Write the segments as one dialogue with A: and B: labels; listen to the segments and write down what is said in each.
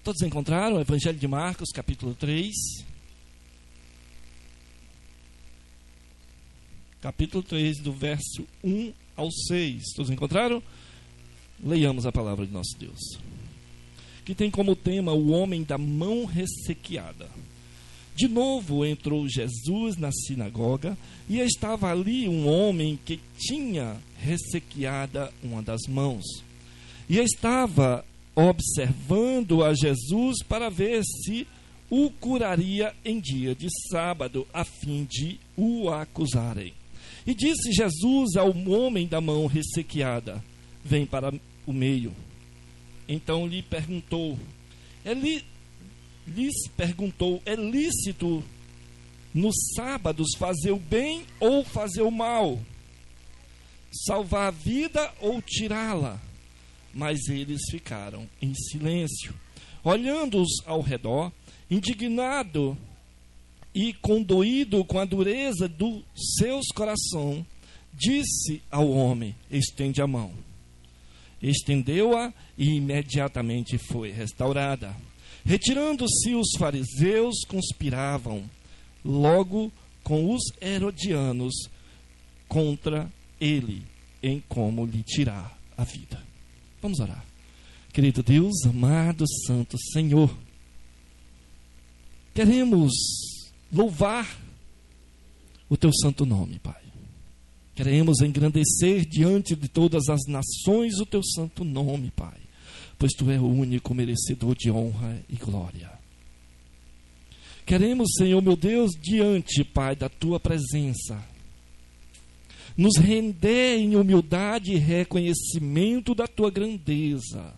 A: Todos encontraram o Evangelho de Marcos, capítulo 3. Capítulo 3, do verso 1 ao 6. Todos encontraram? Leiamos a palavra de nosso Deus. Que tem como tema o homem da mão ressequiada. De novo entrou Jesus na sinagoga e estava ali um homem que tinha ressequiada uma das mãos. E estava observando a Jesus para ver se o curaria em dia de sábado, a fim de o acusarem. E disse Jesus ao homem da mão ressequiada: vem para o meio. Então lhes perguntou: é lícito nos sábados fazer o bem ou fazer o mal? Salvar a vida ou tirá-la? Mas eles ficaram em silêncio, olhando-os ao redor, indignado e condoído com a dureza dos seus corações, disse ao homem: estende a mão. Estendeu-a e imediatamente foi restaurada. Retirando-se os fariseus, conspiravam logo com os herodianos contra ele, em como lhe tirar a vida. Vamos orar. Querido Deus, amado, santo Senhor, queremos louvar o teu santo nome, Pai. Queremos engrandecer diante de todas as nações o teu santo nome, Pai, pois tu és o único merecedor de honra e glória. Queremos, Senhor meu Deus, diante, Pai, da tua presença, nos render em humildade e reconhecimento da tua grandeza,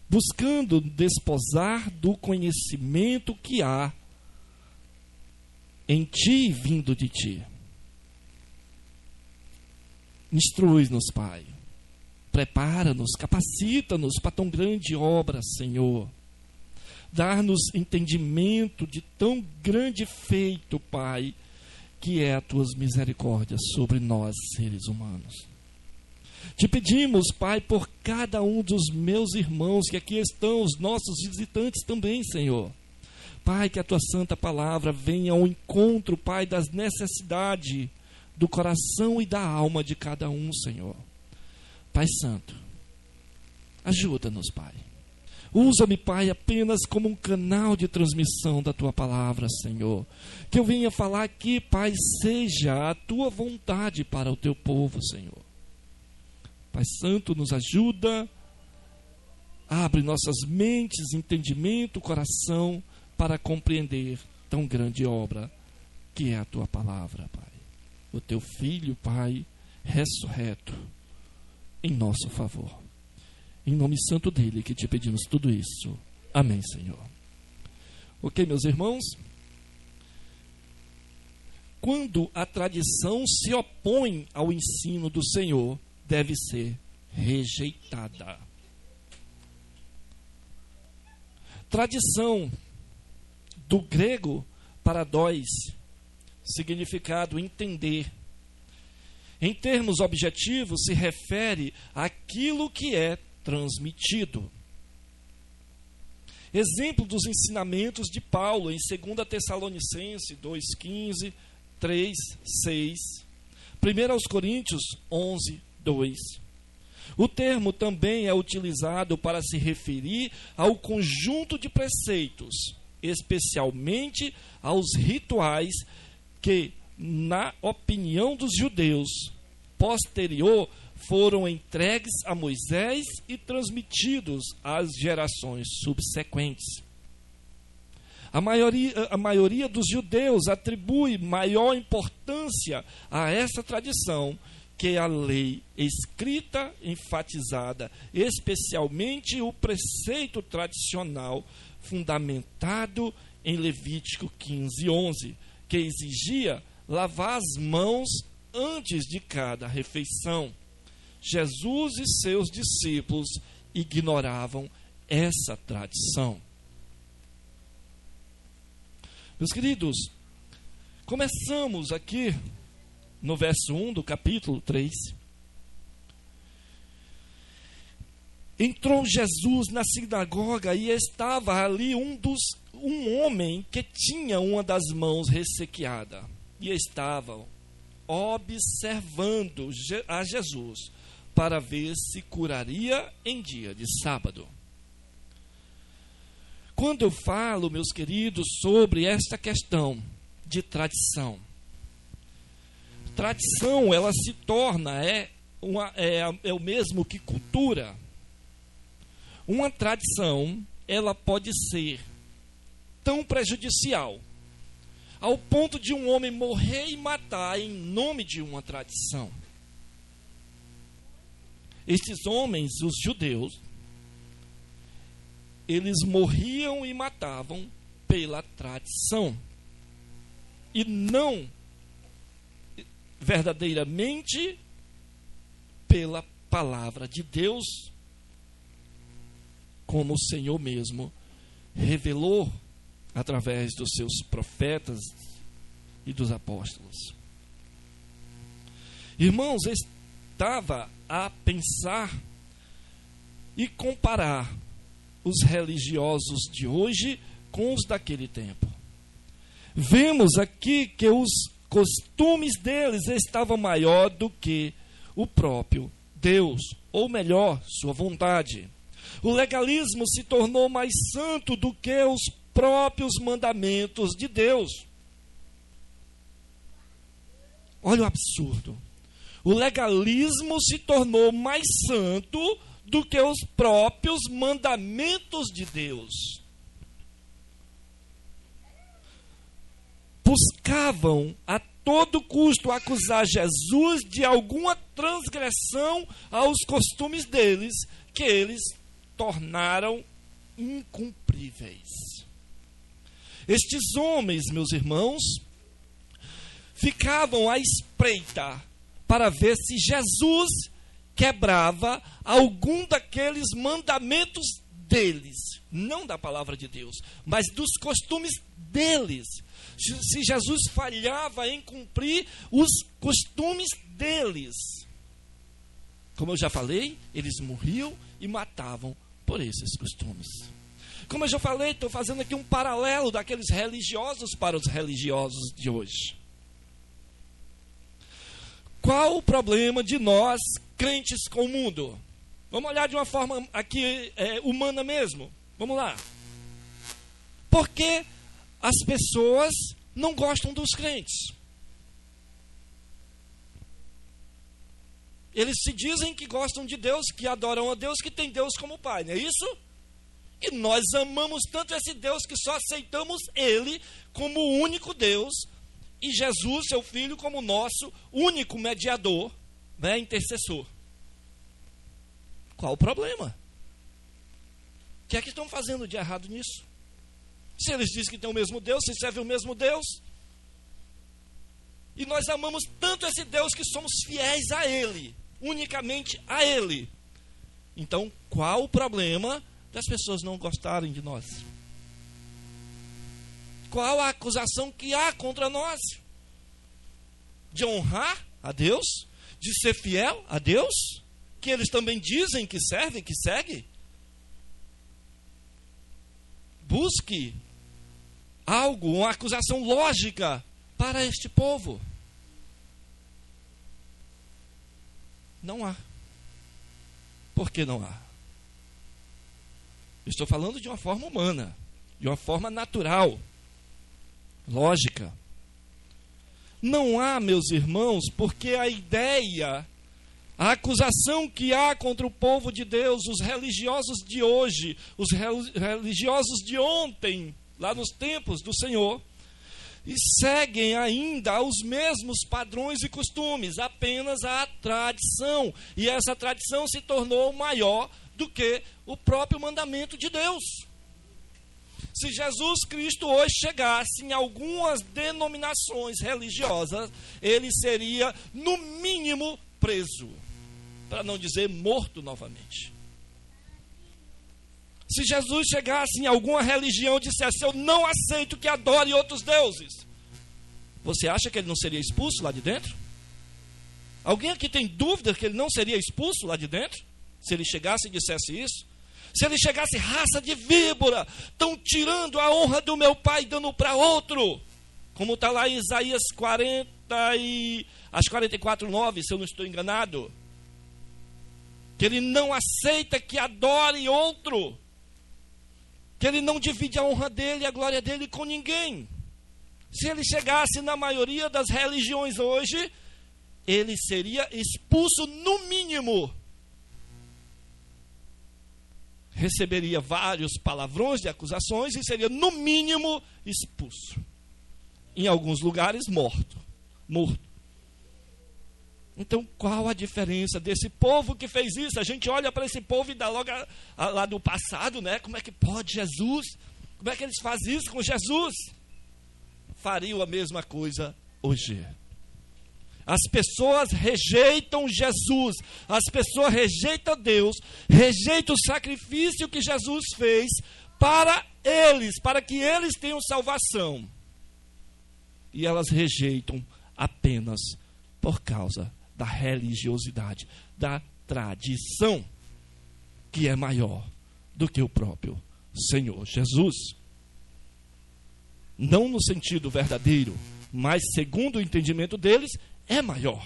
A: buscando desposar do conhecimento que há em ti, vindo de ti. Instrui-nos, Pai. Prepara-nos, capacita-nos para tão grande obra, Senhor. Dar-nos entendimento de tão grande feito, Pai, que é as tuas misericórdias sobre nós, seres humanos. Te pedimos, Pai, por cada um dos meus irmãos que aqui estão, os nossos visitantes também, Senhor. Pai, que a tua santa palavra venha ao encontro, Pai, das necessidades do coração e da alma de cada um, Senhor. Pai Santo, ajuda-nos, Pai. Usa-me, Pai, apenas como um canal de transmissão da tua palavra, Senhor. Que eu venha falar aqui, Pai, seja a tua vontade para o teu povo, Senhor. Pai Santo, nos ajuda. Abre nossas mentes, entendimento, coração, para compreender tão grande obra que é a tua palavra, Pai. O teu Filho, Pai, ressurreto, em nosso favor. Em nome santo dele que te pedimos tudo isso. Amém, Senhor. Ok, meus irmãos? Quando a tradição se opõe ao ensino do Senhor, deve ser rejeitada. Tradição, do grego paradós, significado entender. Em termos objetivos, se refere àquilo que é transmitido. Exemplo dos ensinamentos de Paulo em 2 Tessalonicenses 2,15, 3, 6, 1 Coríntios 11, 2. O termo também é utilizado para se referir ao conjunto de preceitos, especialmente aos rituais que, na opinião dos judeus, posterior foram entregues a Moisés e transmitidos às gerações subsequentes. A maioria dos judeus atribui maior importância a essa tradição que a lei escrita, enfatizada, especialmente o preceito tradicional fundamentado em Levítico 15:11, que exigia lavar as mãos antes de cada refeição. Jesus e seus discípulos ignoravam essa tradição. Meus queridos, começamos aqui no verso 1 do capítulo 3. Entrou Jesus na sinagoga e estava ali um homem que tinha uma das mãos ressequeada. E estava observando a Jesus para ver se curaria em dia de sábado. Quando eu falo, meus queridos, sobre esta questão de tradição, ela se torna o mesmo que cultura. Uma tradição, ela pode ser tão prejudicial, ao ponto de um homem morrer e matar em nome de uma tradição. Estes homens, os judeus, eles morriam e matavam pela tradição, e não verdadeiramente pela palavra de Deus, como o Senhor mesmo revelou através dos seus profetas e dos apóstolos. Irmãos, estava a pensar e comparar os religiosos de hoje com os daquele tempo. Vemos aqui que os costumes deles estavam maior do que o próprio Deus, ou melhor, sua vontade. O legalismo se tornou mais santo do que os próprios mandamentos de Deus. Olha o absurdo. O legalismo se tornou mais santo do que os próprios mandamentos de Deus. Buscavam a todo custo acusar Jesus de alguma transgressão aos costumes deles, que eles tornaram incumpríveis. Estes homens, meus irmãos, ficavam à espreita para ver se Jesus quebrava algum daqueles mandamentos deles, não da palavra de Deus, mas dos costumes deles. Se Jesus falhava em cumprir os costumes deles. Como eu já falei, eles morriam e matavam por esses costumes. Como eu já falei, estou fazendo aqui um paralelo daqueles religiosos para os religiosos de hoje. Qual o problema de nós, crentes, com o mundo? Vamos olhar de uma forma aqui humana mesmo. Vamos lá. Por que as pessoas não gostam dos crentes? Eles se dizem que gostam de Deus, que adoram a Deus, que tem Deus como Pai, não é isso? E nós amamos tanto esse Deus que só aceitamos Ele como o único Deus, e Jesus, seu Filho, como nosso único mediador, né, intercessor. Qual o problema? O que é que estão fazendo de errado nisso? Se eles dizem que tem o mesmo Deus, se servem o mesmo Deus, e nós amamos tanto esse Deus que somos fiéis a Ele, unicamente a Ele. Então, qual o problema das pessoas não gostarem de nós? Qual a acusação que há contra nós? De honrar a Deus? De ser fiel a Deus? Que eles também dizem que servem, que seguem? Busque algo, uma acusação lógica para este povo. Não há. Por que não há? Estou falando de uma forma humana, de uma forma natural, lógica. Não há, meus irmãos, porque a ideia, a acusação que há contra o povo de Deus, os religiosos de hoje, os religiosos de ontem, lá nos tempos do Senhor, e seguem ainda os mesmos padrões e costumes, apenas a tradição. E essa tradição se tornou maior do que o próprio mandamento de Deus. Se Jesus Cristo hoje chegasse em algumas denominações religiosas, ele seria, no mínimo, preso, para não dizer morto novamente. Se Jesus chegasse em alguma religião e dissesse: eu não aceito que adore outros deuses, você acha que ele não seria expulso lá de dentro? Alguém aqui tem dúvida que ele não seria expulso lá de dentro? Se ele chegasse e dissesse isso, se ele chegasse, raça de víbora, estão tirando a honra do meu pai e dando para outro, como está lá em Isaías 44:9, se eu não estou enganado, que ele não aceita que adore outro, que ele não divide a honra dele e a glória dele com ninguém. Se ele chegasse na maioria das religiões hoje, ele seria expulso no mínimo. Receberia vários palavrões de acusações e seria no mínimo expulso. Em alguns lugares morto. Então, qual a diferença desse povo que fez isso? A gente olha para esse povo e dá logo lá do passado, né? Como é que pode Jesus? Como é que eles fazem isso com Jesus? Fariam a mesma coisa hoje. As pessoas rejeitam Jesus, as pessoas rejeitam Deus, rejeitam o sacrifício que Jesus fez para eles, para que eles tenham salvação. E elas rejeitam apenas por causa da religiosidade, da tradição, que é maior do que o próprio Senhor Jesus. Não no sentido verdadeiro, mas segundo o entendimento deles, é maior.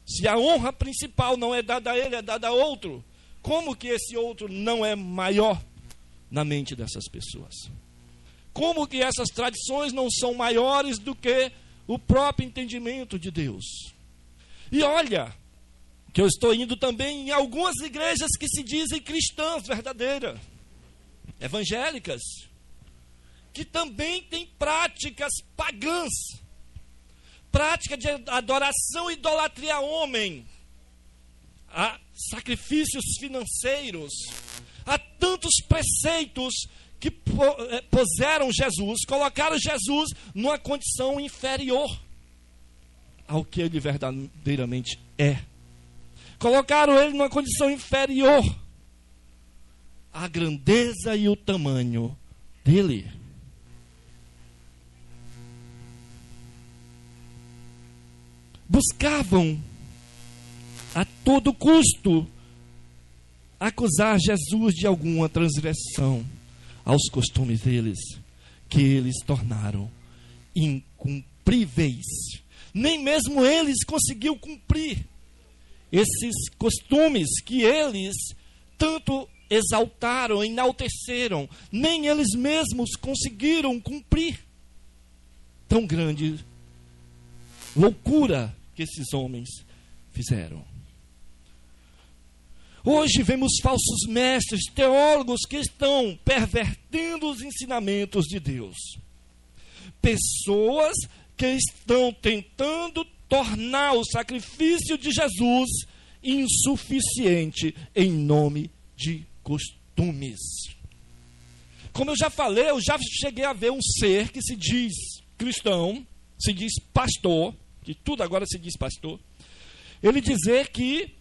A: Se a honra principal não é dada a ele, é dada a outro, como que esse outro não é maior na mente dessas pessoas? Como que essas tradições não são maiores do que o próprio entendimento de Deus? E olha, que eu estou indo também em algumas igrejas que se dizem cristãs verdadeiras, evangélicas, que também têm práticas pagãs, prática de adoração e idolatria a homem, a sacrifícios financeiros, a tantos preceitos que puseram Jesus, colocaram Jesus numa condição inferior ao que ele verdadeiramente é. Colocaram ele numa condição inferior à grandeza e o tamanho dele. Buscavam a todo custo acusar Jesus de alguma transgressão aos costumes deles, que eles tornaram incumpríveis. Nem mesmo eles conseguiram cumprir esses costumes que eles tanto exaltaram, enalteceram. Nem eles mesmos conseguiram cumprir. Tão grande loucura que esses homens fizeram. Hoje vemos falsos mestres, teólogos que estão pervertendo os ensinamentos de Deus. Pessoas que estão tentando tornar o sacrifício de Jesus insuficiente em nome de costumes. Como eu já falei, eu já cheguei a ver um ser que se diz cristão, se diz pastor, que tudo agora se diz pastor, ele dizer que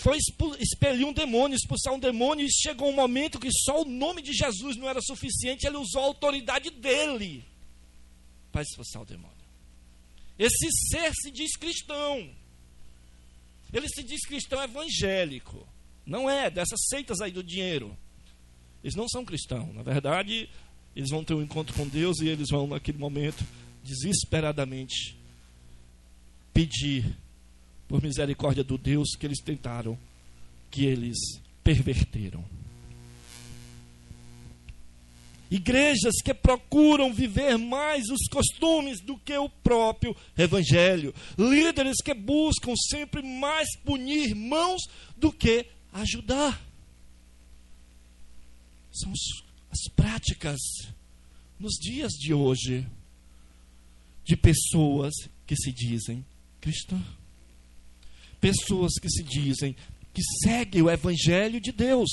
A: foi expelir um demônio, expulsar um demônio, e chegou um momento que só o nome de Jesus não era suficiente, ele usou a autoridade dele para expulsar o demônio. Esse ser se diz cristão. Ele se diz cristão evangélico. Não é dessas seitas aí do dinheiro. Eles não são cristãos. Na verdade, eles vão ter um encontro com Deus e eles vão, naquele momento, desesperadamente pedir por misericórdia do Deus que eles tentaram, que eles perverteram. Igrejas que procuram viver mais os costumes do que o próprio evangelho. Líderes que buscam sempre mais punir irmãos do que ajudar. São as práticas nos dias de hoje de pessoas que se dizem cristãs. Pessoas que se dizem que seguem o evangelho de Deus.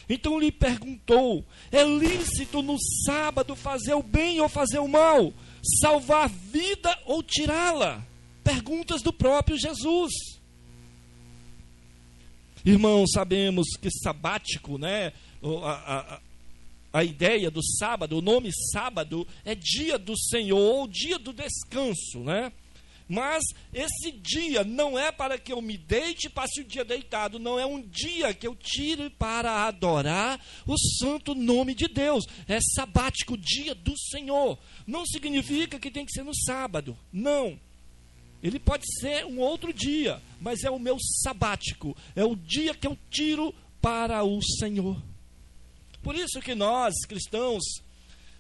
A: Então lhe perguntou: é lícito no sábado fazer o bem ou fazer o mal? Salvar vida ou tirá-la? Perguntas do próprio Jesus. Irmãos, sabemos que sabático, né? a ideia do sábado, o nome sábado é dia do Senhor, ou dia do descanso, né? Mas esse dia não é para que eu me deite e passe o dia deitado, não é um dia que eu tire para adorar o santo nome de Deus. É sabático, dia do Senhor. Não significa que tem que ser no sábado, não. Ele pode ser um outro dia, mas é o meu sabático, é o dia que eu tiro para o Senhor. Por isso que nós, cristãos,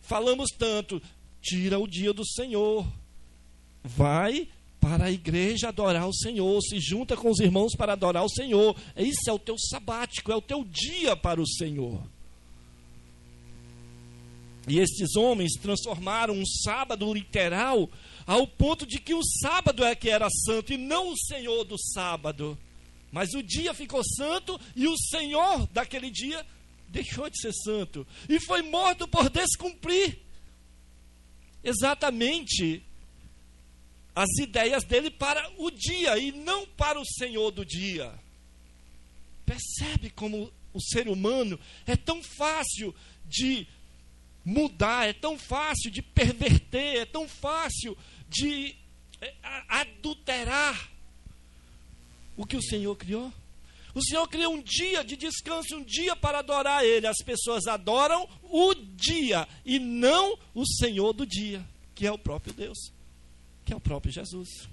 A: falamos tanto, tira o dia do Senhor, vai para a igreja adorar o Senhor, se junta com os irmãos para adorar o Senhor. Esse é o teu sabático, é o teu dia para o Senhor. E estes homens transformaram um sábado literal ao ponto de que o sábado é que era santo e não o Senhor do sábado. Mas o dia ficou santo e o Senhor daquele dia deixou de ser santo e foi morto por descumprir exatamente as ideias dele para o dia e não para o Senhor do dia. Percebe como o ser humano é tão fácil de mudar, é tão fácil de perverter, é tão fácil de adulterar o que o Senhor criou. O Senhor criou um dia de descanso, um dia para adorar Ele. As pessoas adoram o dia e não o Senhor do dia, que é o próprio Deus, que é o próprio Jesus.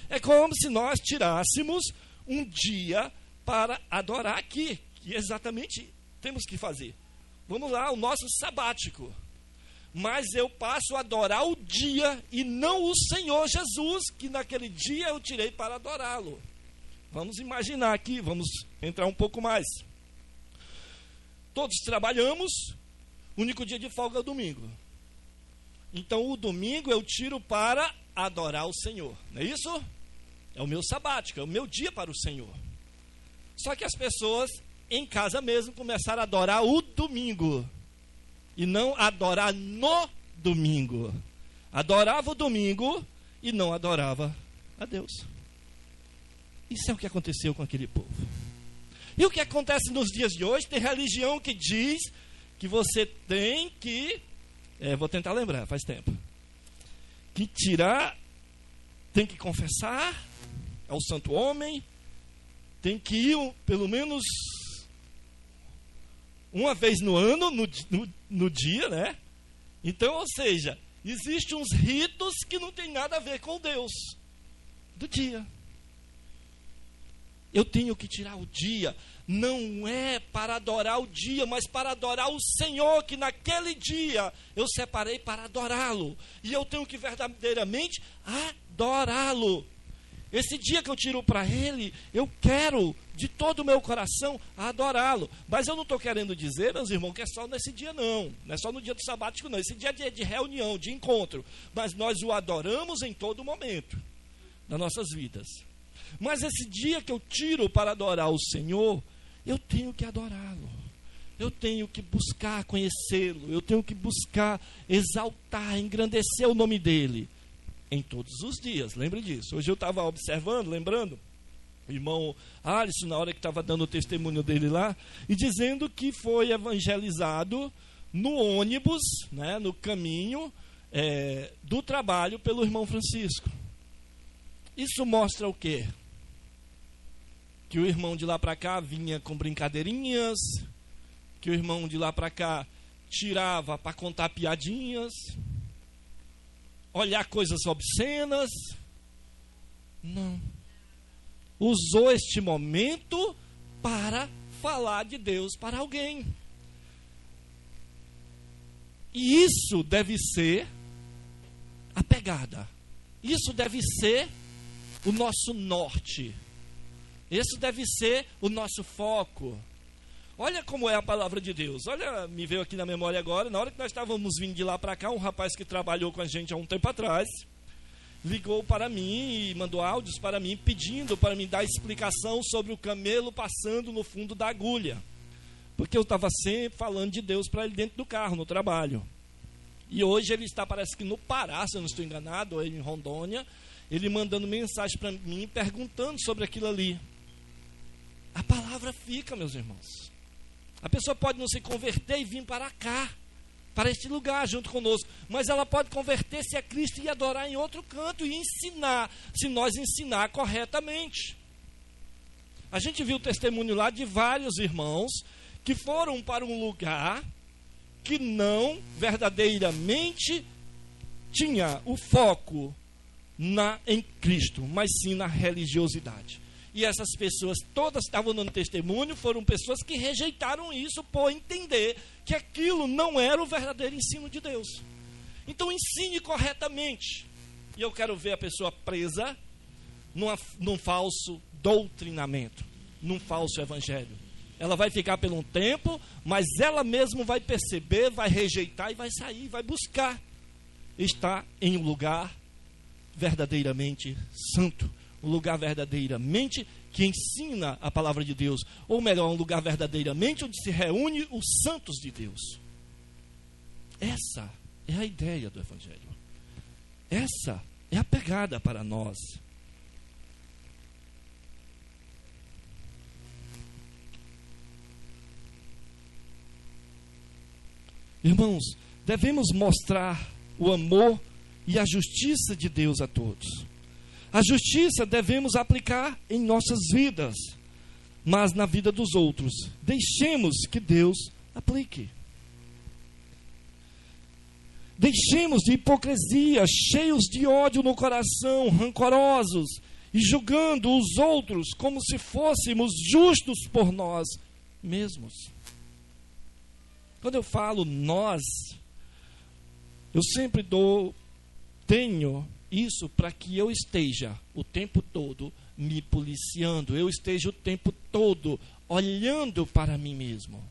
A: É como se nós tirássemos um dia para adorar aqui, que exatamente temos que fazer. Vamos lá, o nosso sabático. Mas eu passo a adorar o dia e não o Senhor Jesus, que naquele dia eu tirei para adorá-lo. Vamos imaginar aqui, vamos entrar um pouco mais. Todos trabalhamos, o único dia de folga é o domingo. Então o domingo eu tiro para adorar o Senhor, não é isso? É o meu sabático, é o meu dia para o Senhor. Só que as pessoas em casa mesmo começaram a adorar o domingo e não adorar no domingo. Adorava o domingo e não adorava a Deus. Isso é o que aconteceu com aquele povo. E o que acontece nos dias de hoje? Tem religião que diz que você tem que... vou tentar lembrar, faz tempo. Que tirar, tem que confessar ao santo homem, tem que ir pelo menos uma vez no ano, no dia, né? Então, ou seja, existem uns ritos que não tem nada a ver com Deus do dia. Eu tenho que tirar o dia, não é para adorar o dia, mas para adorar o Senhor, que naquele dia eu separei para adorá-lo. E eu tenho que verdadeiramente adorá-lo. Esse dia que eu tiro para Ele, eu quero de todo o meu coração adorá-lo. Mas eu não estou querendo dizer, meus irmãos, que é só nesse dia não. Não é só no dia do sabático não. Esse dia é dia de reunião, de encontro. Mas nós o adoramos em todo momento das nossas vidas. Mas esse dia que eu tiro para adorar o Senhor, eu tenho que adorá-lo. Eu tenho que buscar conhecê-lo. Eu tenho que buscar exaltar, engrandecer o nome dEle. Em todos os dias, lembre disso. Hoje eu estava observando, lembrando, o irmão Alisson, na hora que estava dando o testemunho dele lá, e dizendo que foi evangelizado no ônibus, né, no caminho do trabalho pelo irmão Francisco. Isso mostra o quê? Que o irmão de lá para cá vinha com brincadeirinhas, que o irmão de lá para cá tirava para contar piadinhas, olhar coisas obscenas. Não. Usou este momento para falar de Deus para alguém. E isso deve ser a pegada. Isso deve ser o nosso norte. Isso deve ser o nosso foco. Olha como é a palavra de Deus. Olha, me veio aqui na memória agora, na hora que nós estávamos vindo de lá para cá, um rapaz que trabalhou com a gente há um tempo atrás, ligou para mim e mandou áudios para mim, pedindo para me dar explicação sobre o camelo passando no fundo da agulha. Porque eu estava sempre falando de Deus para ele dentro do carro, no trabalho. E hoje ele está, parece que no Pará, se eu não estou enganado, ou em Rondônia, ele mandando mensagem para mim, perguntando sobre aquilo ali. A palavra fica, meus irmãos. A pessoa pode não se converter e vir para cá, para este lugar junto conosco, mas ela pode converter-se a Cristo e adorar em outro canto e ensinar, se nós ensinar corretamente. A gente viu o testemunho lá de vários irmãos que foram para um lugar que não verdadeiramente tinha o foco em Cristo, mas sim na religiosidade. E essas pessoas todas estavam dando testemunho, foram pessoas que rejeitaram isso por entender que aquilo não era o verdadeiro ensino de Deus. Então ensine corretamente. E eu quero ver a pessoa presa num falso doutrinamento, num falso evangelho. Ela vai ficar por um tempo, mas ela mesma vai perceber, vai rejeitar e vai sair, vai buscar estar em um lugar verdadeiramente santo, um lugar verdadeiramente que ensina a palavra de Deus, ou melhor, um lugar verdadeiramente onde se reúne os santos de Deus. Essa é a ideia do evangelho. Essa é a pegada para nós. Irmãos, devemos mostrar o amor e a justiça de Deus a todos. A justiça devemos aplicar em nossas vidas, mas na vida dos outros, deixemos que Deus aplique. Deixemos de hipocrisia, cheios de ódio no coração, rancorosos, e julgando os outros como se fôssemos justos por nós mesmos. Quando eu falo nós, eu sempre tenho isso para que eu esteja o tempo todo me policiando, eu esteja o tempo todo olhando para mim mesmo.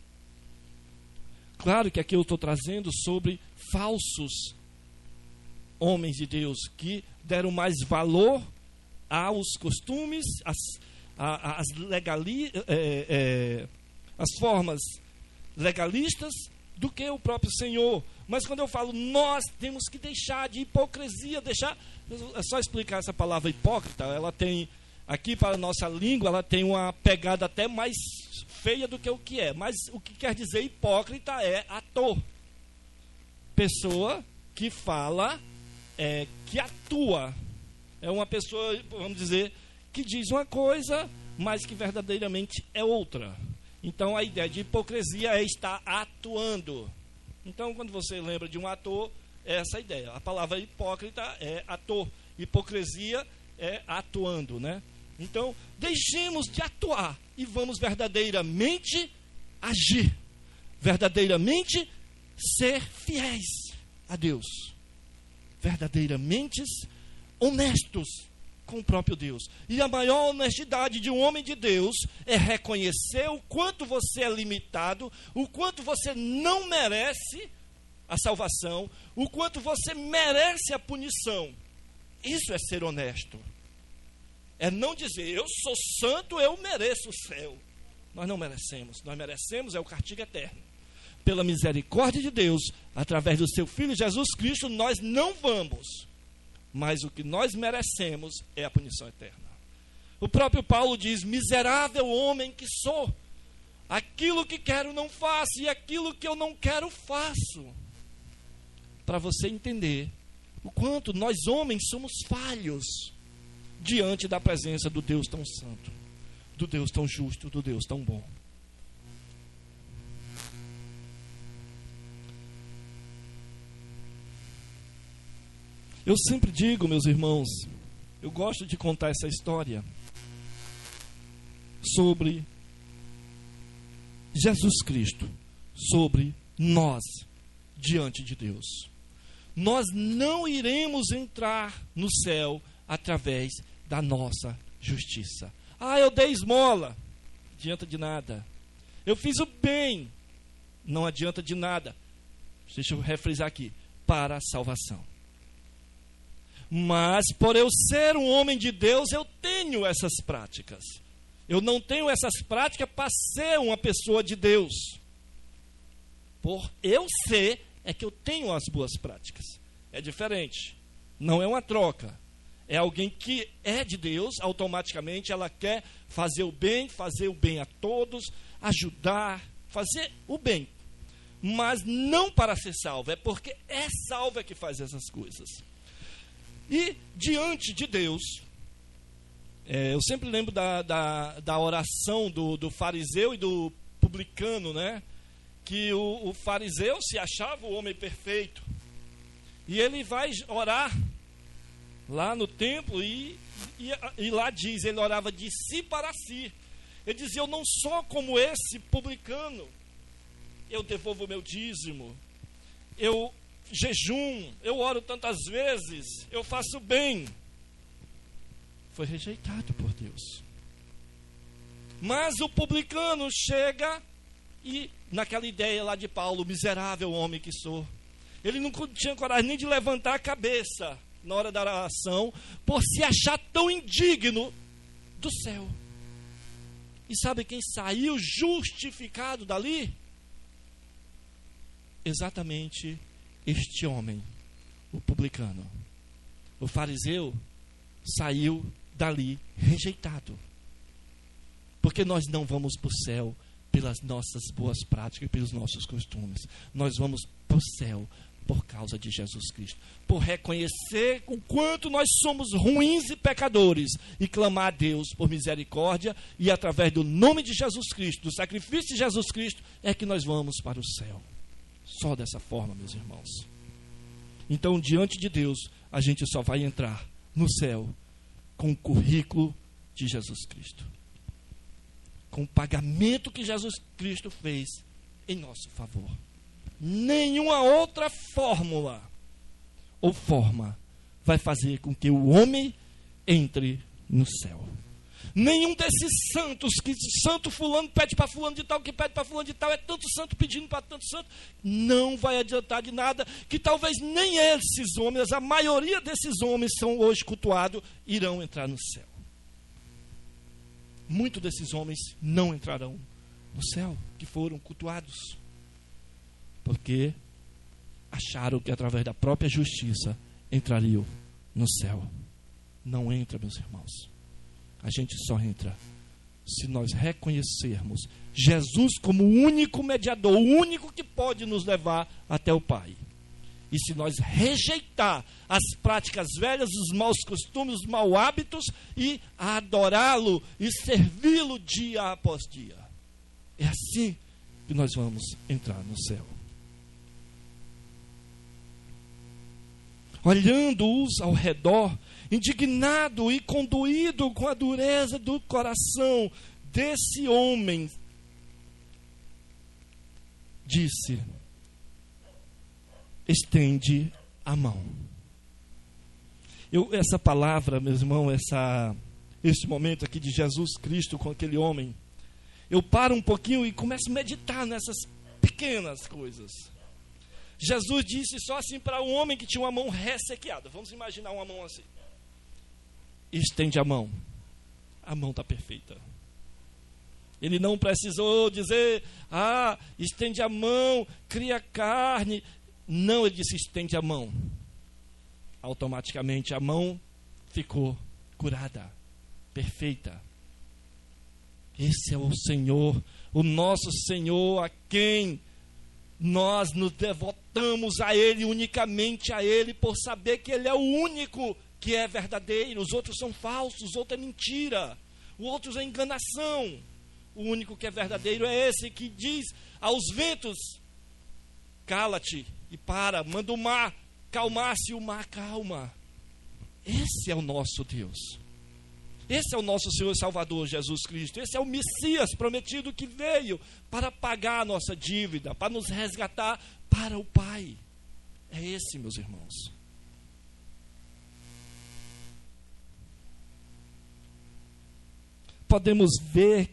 A: Claro que aqui eu estou trazendo sobre falsos homens de Deus que deram mais valor aos costumes, às formas legalistas do que o próprio Senhor. Mas quando eu falo nós, temos que deixar de hipocrisia, é só explicar essa palavra hipócrita, ela tem, aqui para a nossa língua, ela tem uma pegada até mais feia do que o que é, mas o que quer dizer hipócrita é ator. Pessoa que fala, que atua, é uma pessoa, vamos dizer, que diz uma coisa, mas que verdadeiramente é outra. Então a ideia de hipocrisia é estar atuando. Então quando você lembra de um ator, é essa a ideia. A palavra hipócrita é ator, hipocrisia é atuando, né? Então deixemos de atuar e vamos verdadeiramente agir, verdadeiramente ser fiéis a Deus, verdadeiramente honestos com o próprio Deus. E a maior honestidade de um homem de Deus é reconhecer o quanto você é limitado, o quanto você não merece a salvação, o quanto você merece a punição. Isso é ser honesto. É não dizer, eu sou santo, eu mereço o céu. Nós não merecemos. Nós merecemos o castigo eterno. Pela misericórdia de Deus, através do seu Filho Jesus Cristo, nós não vamos. Mas o que nós merecemos é a punição eterna. O próprio Paulo diz, miserável homem que sou, aquilo que quero não faço, e aquilo que eu não quero faço. Para você entender o quanto nós homens somos falhos diante da presença do Deus tão santo, do Deus tão justo, do Deus tão bom. Eu sempre digo, meus irmãos, eu gosto de contar essa história sobre Jesus Cristo, sobre nós diante de Deus. Nós não iremos entrar no céu através da nossa justiça. Ah, eu dei esmola, não adianta de nada. Eu fiz o bem, não adianta de nada. Deixa eu refrisar aqui, para a salvação. Mas por eu ser um homem de Deus, eu tenho essas práticas. Eu não tenho essas práticas para ser uma pessoa de Deus. Por eu ser, é que eu tenho as boas práticas. É diferente. Não é uma troca. É alguém que é de Deus, automaticamente ela quer fazer o bem a todos, ajudar, fazer o bem. mas não para ser salvo, é porque é salvo é que faz essas coisas. E diante de Deus, eu sempre lembro da oração do fariseu e do publicano, né? Que o fariseu se achava o homem perfeito, e ele vai orar lá no templo, e lá diz, ele orava de si para si. Ele dizia: eu não sou como esse publicano, eu devolvo o meu dízimo, eu jejum, eu oro tantas vezes, eu faço bem. Foi rejeitado por Deus. Mas o publicano chega e, naquela ideia lá de Paulo, miserável homem que sou, ele não tinha coragem nem de levantar a cabeça na hora da oração, por se achar tão indigno do céu. E sabe quem saiu justificado dali? Exatamente este homem, o publicano. O fariseu saiu dali rejeitado. Porque nós não vamos para o céu pelas nossas boas práticas, pelos nossos costumes. Nós vamos para o céu por causa de Jesus Cristo, por reconhecer o quanto nós somos ruins e pecadores, e clamar a Deus por misericórdia, e através do nome de Jesus Cristo, do sacrifício de Jesus Cristo, é que nós vamos para o céu. Só dessa forma, meus irmãos. Então, diante de Deus, a gente só vai entrar no céu com o currículo de Jesus Cristo, com o pagamento que Jesus Cristo fez em nosso favor. Nenhuma outra fórmula ou forma vai fazer com que o homem entre no céu. Nenhum desses santos, que santo fulano pede para fulano de tal, que pede para fulano de tal, é tanto santo pedindo para tanto santo, não vai adiantar de nada, que talvez nem esses homens, a maioria desses homens são hoje cultuados, irão entrar no céu. Muitos desses homens não entrarão no céu, que foram cultuados, porque acharam que através da própria justiça entrariam no céu. Não entra, meus irmãos. A gente só entra se nós reconhecermos Jesus como o único mediador, o único que pode nos levar até o Pai. E se nós rejeitar as práticas velhas, os maus costumes, os maus hábitos, e adorá-lo e servi-lo dia após dia. É assim que nós vamos entrar no céu. Olhando-os ao redor, indignado e condoído com a dureza do coração desse homem, disse: estende a mão. Essa palavra, meus irmãos, esse momento aqui de Jesus Cristo com aquele homem, eu paro um pouquinho e começo a meditar nessas pequenas coisas. Jesus disse só assim para um homem que tinha uma mão ressequeada. Vamos imaginar uma mão assim. Estende a mão. A mão está perfeita. Ele não precisou dizer: estende a mão, cria carne. Não, ele disse: estende a mão. Automaticamente a mão ficou curada, perfeita. Esse é o Senhor, o nosso Senhor, a quem nós nos devotamos a Ele, unicamente a Ele, por saber que Ele é o único que é verdadeiro. Os outros são falsos, os outros é mentira, os outros é enganação. O único que é verdadeiro é esse que diz aos ventos: cala-te e para, manda o mar calmar-se, e o mar calma. Esse é o nosso Deus. Esse é o nosso Senhor e Salvador Jesus Cristo. Esse é o Messias prometido que veio para pagar a nossa dívida, para nos resgatar para o Pai. É esse, meus irmãos. Podemos ver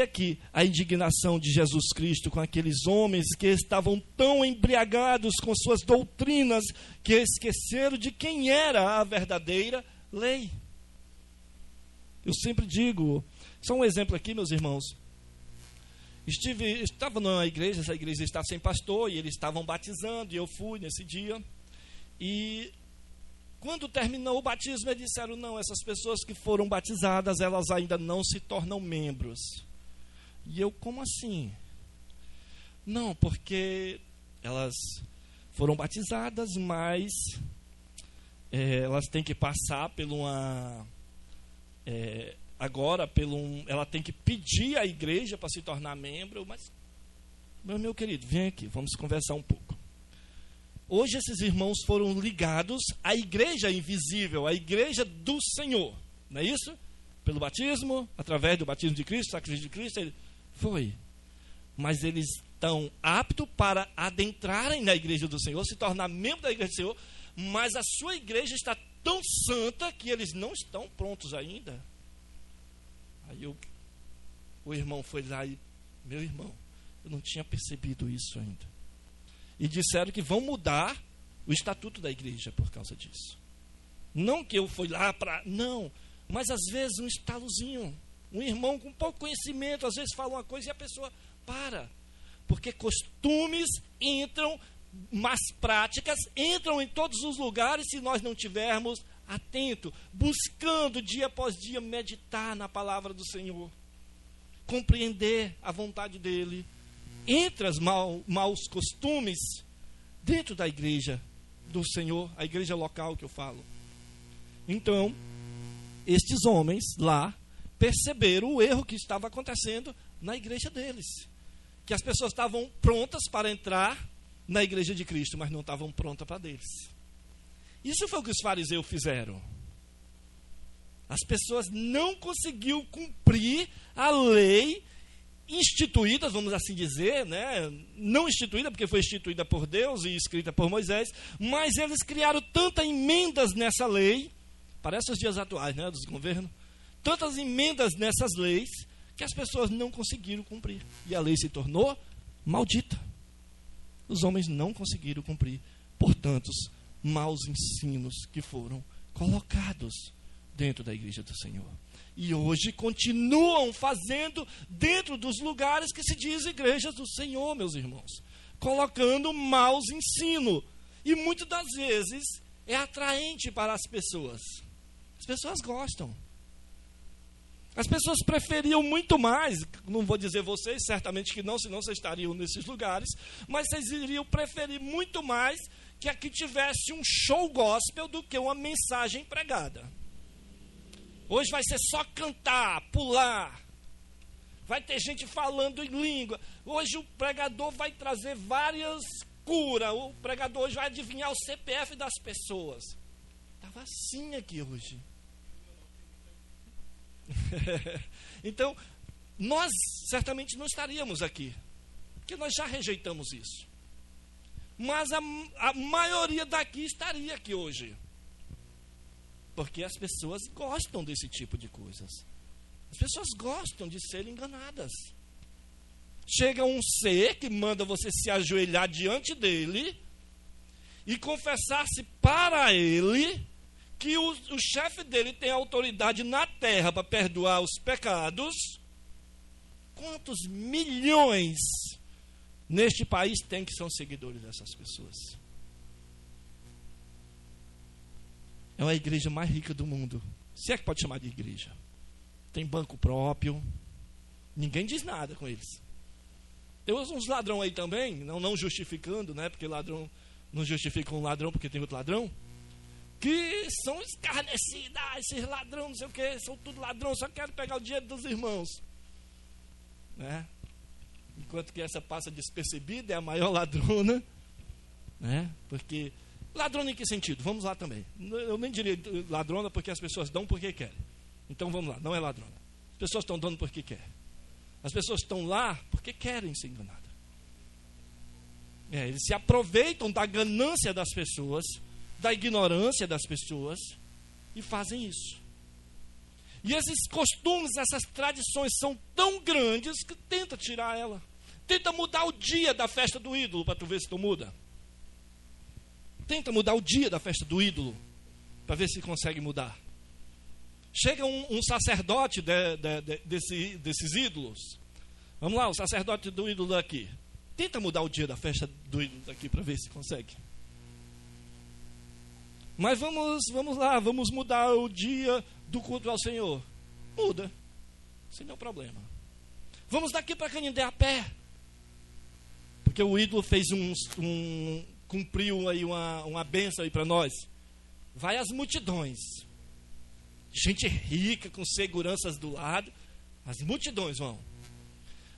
A: aqui a indignação de Jesus Cristo com aqueles homens que estavam tão embriagados com suas doutrinas que esqueceram de quem era a verdadeira lei. Eu sempre digo, só um exemplo aqui, meus irmãos. Estava numa igreja, essa igreja estava sem pastor, e eles estavam batizando, e eu fui nesse dia. E quando terminou o batismo, eles disseram: não, essas pessoas que foram batizadas, elas ainda não se tornam membros. E eu: como assim? Não, porque elas foram batizadas, mas elas têm que passar por uma... ela tem que pedir à igreja para se tornar membro. Mas, meu querido, vem aqui, vamos conversar um pouco. Hoje esses irmãos foram ligados à igreja invisível, à igreja do Senhor, não é isso? Pelo batismo, através do batismo de Cristo, sacrifício de Cristo, foi. Mas eles estão aptos para adentrarem na igreja do Senhor, se tornar membro da igreja do Senhor, mas a sua igreja está tão santa que eles não estão prontos ainda. Aí o irmão foi lá e, meu irmão, eu não tinha percebido isso ainda. E disseram que vão mudar o estatuto da igreja por causa disso. Não que eu fui lá para... Não, mas às vezes um estalozinho, um irmão com pouco conhecimento, às vezes fala uma coisa e a pessoa para. Porque costumes entram, mas práticas entram em todos os lugares se nós não tivermos atento, buscando dia após dia meditar na palavra do Senhor, compreender a vontade dele. Entre os maus costumes dentro da igreja do Senhor, a igreja local que eu falo. Então, estes homens lá perceberam o erro que estava acontecendo na igreja deles. Que as pessoas estavam prontas para entrar na igreja de Cristo, mas não estavam prontas para deles. Isso foi o que os fariseus fizeram. As pessoas não conseguiram cumprir a lei instituída, vamos assim dizer, né? Não instituída, porque foi instituída por Deus e escrita por Moisés, mas eles criaram tantas emendas nessa lei, parece os dias atuais, né, dos governos, tantas emendas nessas leis, que as pessoas não conseguiram cumprir. E a lei se tornou maldita. Os homens não conseguiram cumprir por tantos maus ensinos que foram colocados dentro da igreja do Senhor. E hoje continuam fazendo dentro dos lugares que se diz igrejas do Senhor, meus irmãos. Colocando maus ensinos. E muitas das vezes é atraente para as pessoas. As pessoas gostam. As pessoas preferiam muito mais, não vou dizer vocês, certamente que não, senão vocês estariam nesses lugares, mas vocês iriam preferir muito mais que aqui tivesse um show gospel do que uma mensagem pregada. Hoje vai ser só cantar, pular. Vai ter gente falando em língua. Hoje o pregador vai trazer várias curas. O pregador hoje vai adivinhar o CPF das pessoas. Estava assim aqui hoje. Então, nós certamente não estaríamos aqui. Porque nós já rejeitamos isso. Mas a maioria daqui estaria aqui hoje. Porque as pessoas gostam desse tipo de coisas. As pessoas gostam de serem enganadas. Chega um ser que manda você se ajoelhar diante dele e confessar-se para ele que o chefe dele tem autoridade na terra para perdoar os pecados. Quantos milhões neste país tem que são seguidores dessas pessoas? É a igreja mais rica do mundo. Se é que pode chamar de igreja. Tem banco próprio. Ninguém diz nada com eles. Tem uns ladrão aí também, não justificando, né? Porque ladrão não justifica um ladrão porque tem outro ladrão. Que são escarnecidos. Esses ladrões, não sei o que, são tudo ladrão, só querem pegar o dinheiro dos irmãos. Né? Enquanto que essa passa despercebida, é a maior ladrona. Né? Porque... ladrona em que sentido? Vamos lá também. Eu nem diria ladrona porque as pessoas dão porque querem. Então vamos lá, não é ladrona. As pessoas estão dando porque querem. As pessoas estão lá porque querem ser enganadas. Eles se aproveitam da ganância das pessoas, da ignorância das pessoas e fazem isso. E esses costumes, essas tradições são tão grandes que tenta tirar ela. Tenta mudar o dia da festa do ídolo para tu ver se tu muda. Tenta mudar o dia da festa do ídolo, para ver se consegue mudar. Chega um sacerdote desses ídolos. Vamos lá, o sacerdote do ídolo daqui. Tenta mudar o dia da festa do ídolo daqui, para ver se consegue. Mas vamos lá, vamos mudar o dia do culto ao Senhor. Muda, sem nenhum problema. Vamos daqui para Canindé a pé. Porque o ídolo fez cumpriu aí uma bênção aí para nós. Vai às multidões. Gente rica, com seguranças do lado. As multidões vão.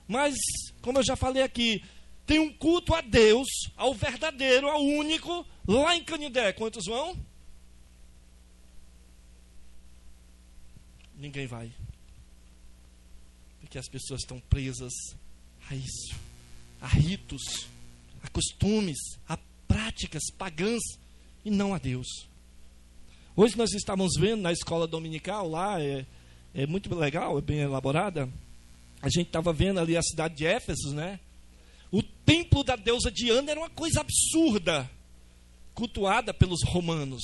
A: Mas, como eu já falei aqui, tem um culto a Deus, ao verdadeiro, ao único, lá em Canindé. Quantos vão? Ninguém vai. Porque as pessoas estão presas a isso, a ritos, a costumes, a práticas pagãs e não a Deus. Hoje nós estávamos vendo na escola dominical lá, é muito legal, é bem elaborada. A gente estava vendo ali a cidade de Éfeso, né? O templo da deusa Diana era uma coisa absurda, cultuada pelos romanos,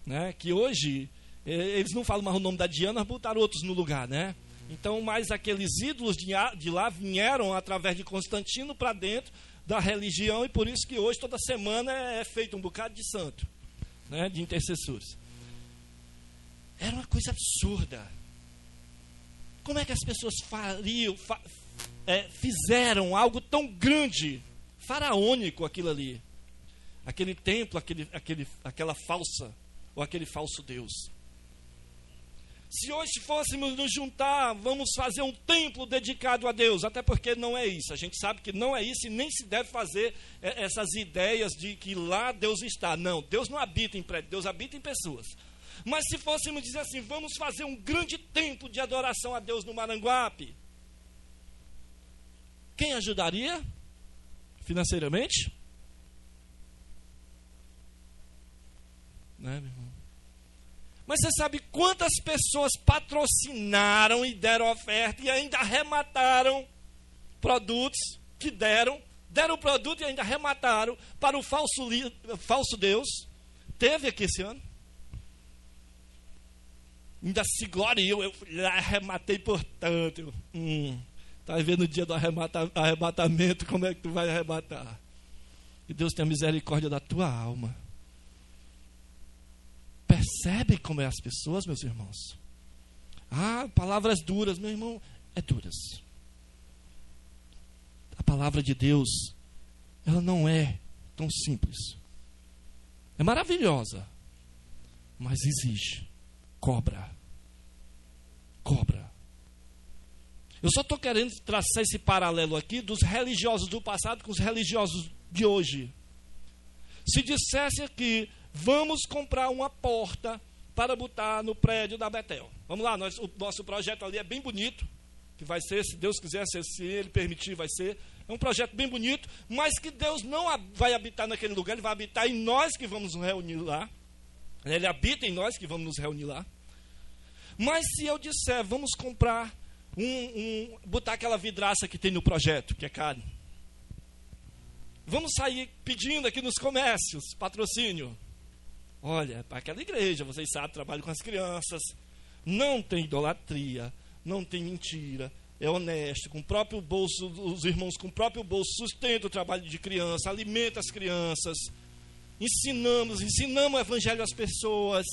A: né? Que hoje eles não falam mais o nome da Diana, mas botaram outros no lugar, né? Então, mais aqueles ídolos de lá vieram através de Constantino para dentro da religião, e por isso que hoje, toda semana, é feito um bocado de santo, né, de intercessores. Era uma coisa absurda. Como é que as pessoas fizeram algo tão grande, faraônico aquilo ali? Aquele templo, aquela falsa, ou aquele falso Deus. Se hoje fôssemos nos juntar, vamos fazer um templo dedicado a Deus, até porque não é isso, a gente sabe que não é isso e nem se deve fazer essas ideias de que lá Deus está. Não, Deus não habita em prédio, Deus habita em pessoas. Mas se fôssemos dizer assim, vamos fazer um grande templo de adoração a Deus no Maranguape, quem ajudaria financeiramente? Né, meu irmão? Mas você sabe quantas pessoas patrocinaram e deram oferta e ainda arremataram produtos que deram o produto e ainda arremataram para o falso Deus? Teve aqui esse ano. Ainda se gloriou, eu arrematei por tanto. Está vendo o dia do arrebatamento, como é que tu vai arrebatar? Que Deus tenha misericórdia da tua alma. Percebe como é as pessoas, meus irmãos? Palavras duras, meu irmão, duras. A palavra de Deus, ela não é tão simples. É maravilhosa, mas exige, cobra. Eu só estou querendo traçar esse paralelo aqui dos religiosos do passado com os religiosos de hoje. Se dissesse aqui, vamos comprar uma porta para botar no prédio da Betel. Vamos lá, o nosso projeto ali é bem bonito, que vai ser, se Deus quiser, se Ele permitir, vai ser. É um projeto bem bonito, mas que Deus não vai habitar naquele lugar, Ele vai habitar em nós que vamos nos reunir lá. Ele habita em nós que vamos nos reunir lá. Mas se eu disser, vamos comprar, botar aquela vidraça que tem no projeto, que é caro. Vamos sair pedindo aqui nos comércios, patrocínio. Olha, para aquela igreja, vocês sabem, trabalho com as crianças, não tem idolatria, não tem mentira, é honesto, com o próprio bolso, os irmãos com o próprio bolso sustentam o trabalho de criança, alimenta as crianças, ensinamos o evangelho às pessoas.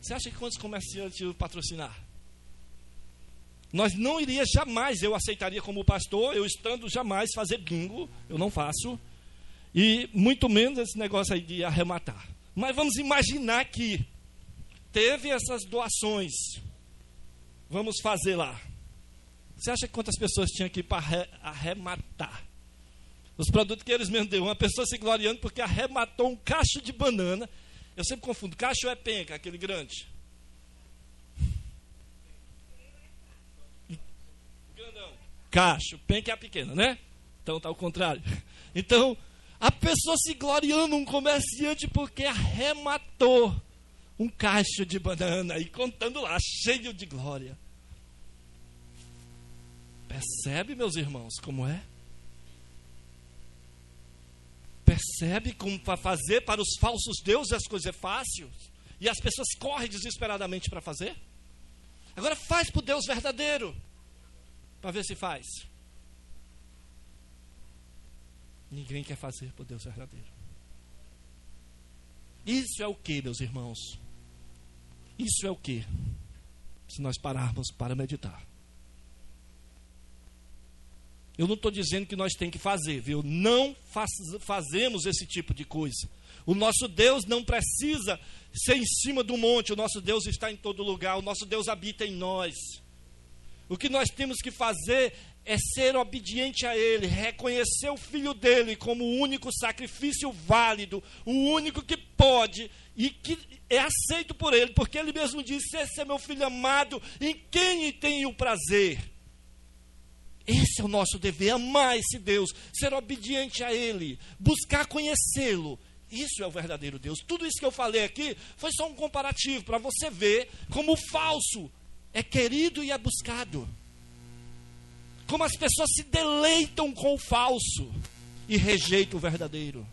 A: Você acha que quantos comerciantes iam patrocinar? Nós não iria jamais, eu aceitaria como pastor, eu estando jamais fazer bingo, eu não faço. E muito menos esse negócio aí de arrematar. Mas vamos imaginar que teve essas doações. Vamos fazer lá. Você acha que quantas pessoas tinham aqui para arrematar? Os produtos que eles mesmos deu. Uma pessoa se gloriando porque arrematou um cacho de banana. Eu sempre confundo. Cacho é penca, aquele grande. Grandão. Cacho. Penca é a pequena, né? Então está ao contrário. Então, a pessoa se gloriando, um comerciante, porque arrematou um cacho de banana e contando lá, cheio de glória. Percebe, meus irmãos, como é? Percebe como para fazer para os falsos deuses as coisas é fácil e as pessoas correm desesperadamente para fazer? Agora faz para o Deus verdadeiro, para ver se faz. Ninguém quer fazer por Deus verdadeiro. Isso é o que, meus irmãos? Isso é o que? Se nós pararmos para meditar. Eu não estou dizendo que nós temos que fazer, viu? Não fazemos esse tipo de coisa. O nosso Deus não precisa ser em cima do monte, o nosso Deus está em todo lugar, o nosso Deus habita em nós. O que nós temos que fazer é ser obediente a Ele, reconhecer o Filho dEle como o único sacrifício válido, o único que pode e que é aceito por Ele, porque Ele mesmo disse: esse é meu Filho amado, em quem tenho prazer. Esse é o nosso dever, amar esse Deus, ser obediente a Ele, buscar conhecê-lo. Isso é o verdadeiro Deus. Tudo isso que eu falei aqui foi só um comparativo, para você ver como o falso é querido e é buscado. Como as pessoas se deleitam com o falso e rejeitam o verdadeiro.